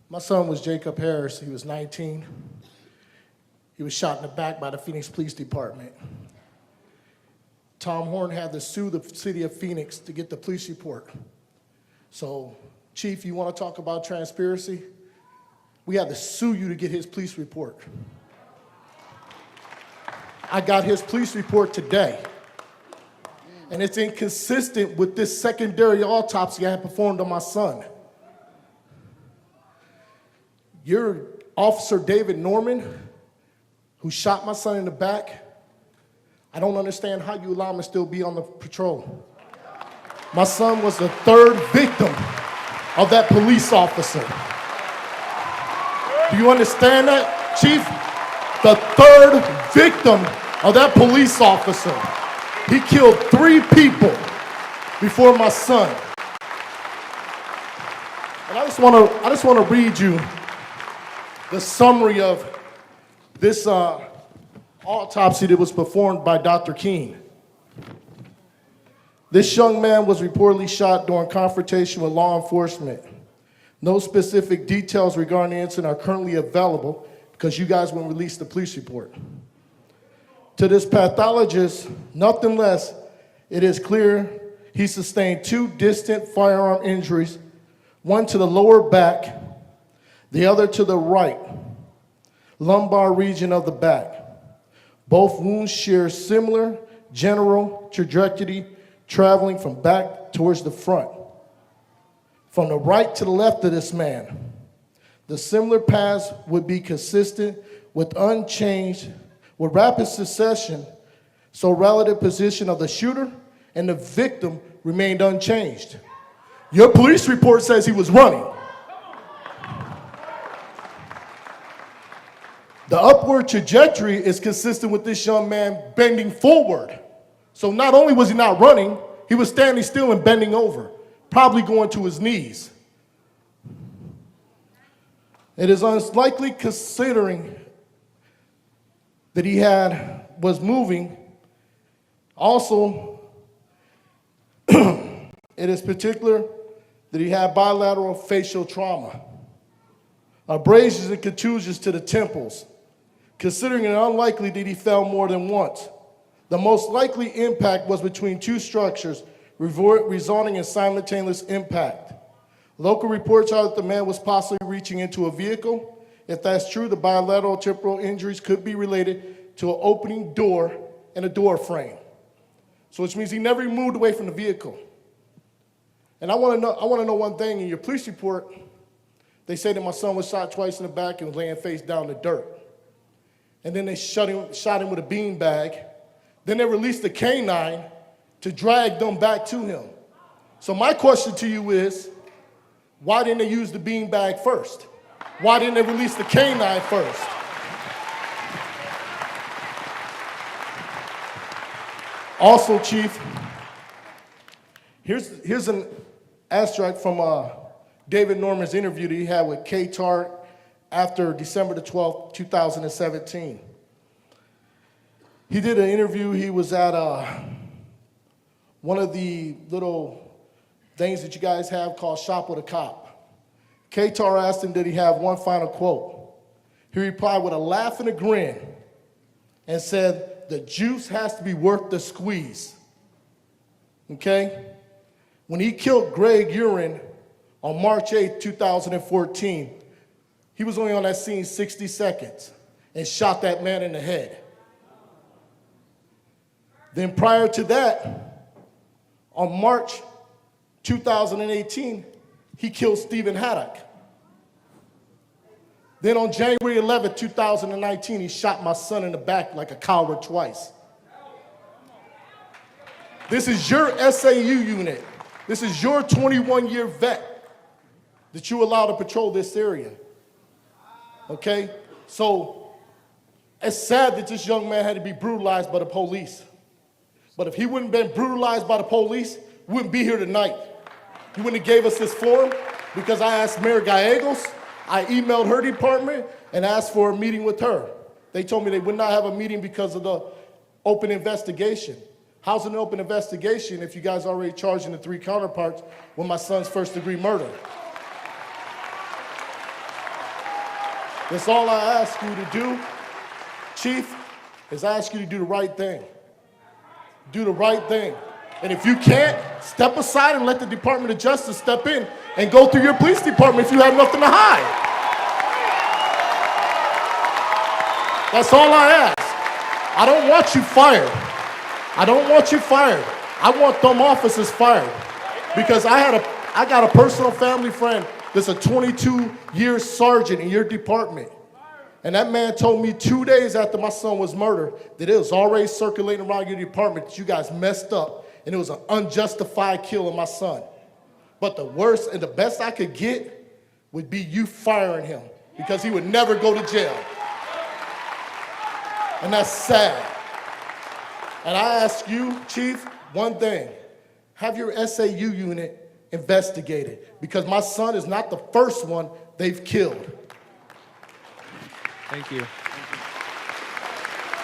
My son was Jacob Harris. He was 19. He was shot in the back by the Phoenix Police Department. Tom Horn had to sue the city of Phoenix to get the police report. So, Chief, you want to talk about transparency? We had to sue you to get his police report. I got his police report today. And it's inconsistent with this secondary autopsy I had performed on my son. Your Officer David Norman, who shot my son in the back, I don't understand how you allow him to still be on the patrol. My son was the third victim of that police officer. Do you understand that, Chief? The third victim of that police officer. He killed 3 people before my son. And I just want to read you the summary of this autopsy that was performed by Dr. Keene. This young man was reportedly shot during confrontation with law enforcement. No specific details regarding the incident are currently available because you guys wouldn't release the police report. To this pathologist, nothing less, it is clear he sustained 2 distant firearm injuries, one to the lower back, the other to the right, lumbar region of the back. Both wounds share similar general trajectory, traveling from back towards the front. From the right to the left of this man, the similar paths would be consistent with rapid succession, so relative position of the shooter and the victim remained unchanged. Your police report says he was running. The upward trajectory is consistent with this young man bending forward. So not only was he not running, he was standing still and bending over, probably going to his knees. It is unlikely, considering that he was moving. Also, it is particular that he had bilateral facial trauma, abrasions and contusions to the temples, considering it unlikely that he fell more than once. The most likely impact was between 2 structures, resulting in simultaneous impact. Local reports are that the man was possibly reaching into a vehicle. If that's true, the bilateral temporal injuries could be related to an opening door and a door frame. So which means he never moved away from the vehicle. And I want to know one thing. In your police report, they say that my son was shot twice in the back and was laying face down in the dirt. And then they shot him with a bean bag. Then they released the canine to drag them back to him. So my question to you is, why didn't they use the bean bag first? Why didn't they release the canine first? Also, Chief, here's an extract from David Norman's interview that he had with K-Tar after December the 12th, 2017. He did an interview. He was at one of the little things that you guys have called Shop with a Cop. K-Tar asked him, did he have one final quote? He replied with a laugh and a grin and said, the juice has to be worth the squeeze. Okay? When he killed Greg Urin on March 8th, 2014, he was only on that scene 60 seconds and shot that man in the head. Then prior to that, on March 2018, he killed Stephen Haddock. Then on January 11th, 2019, he shot my son in the back like a coward twice. This is your SAU unit. This is your 21-year vet that you allow to patrol this area. Okay? So it's sad that this young man had to be brutalized by the police. But if he wouldn't have been brutalized by the police, we wouldn't be here tonight. He wouldn't have gave us this forum because I asked Mayor Gallegos, I emailed her department and asked for a meeting with her. They told me they would not have a meeting because of the open investigation. How's an open investigation if you guys already charging the 3 counterparts with my son's first-degree murder? That's all I ask you to do, Chief, is I ask you to do the right thing. Do the right thing. And if you can't, step aside and let the Department of Justice step in and go through your police department if you have nothing to hide. That's all I ask. I don't want you fired. I don't want you fired. I want them officers fired. Because I got a personal family friend that's a 22-year sergeant in your department. And that man told me 2 days after my son was murdered that it was already circulating around your department that you guys messed up and it was an unjustified kill of my son. But the worst and the best I could get would be you firing him because he would never go to jail. And that's sad. And I ask you, Chief, one thing. Have your SAU unit investigated because my son is not the first one they've killed. Thank you.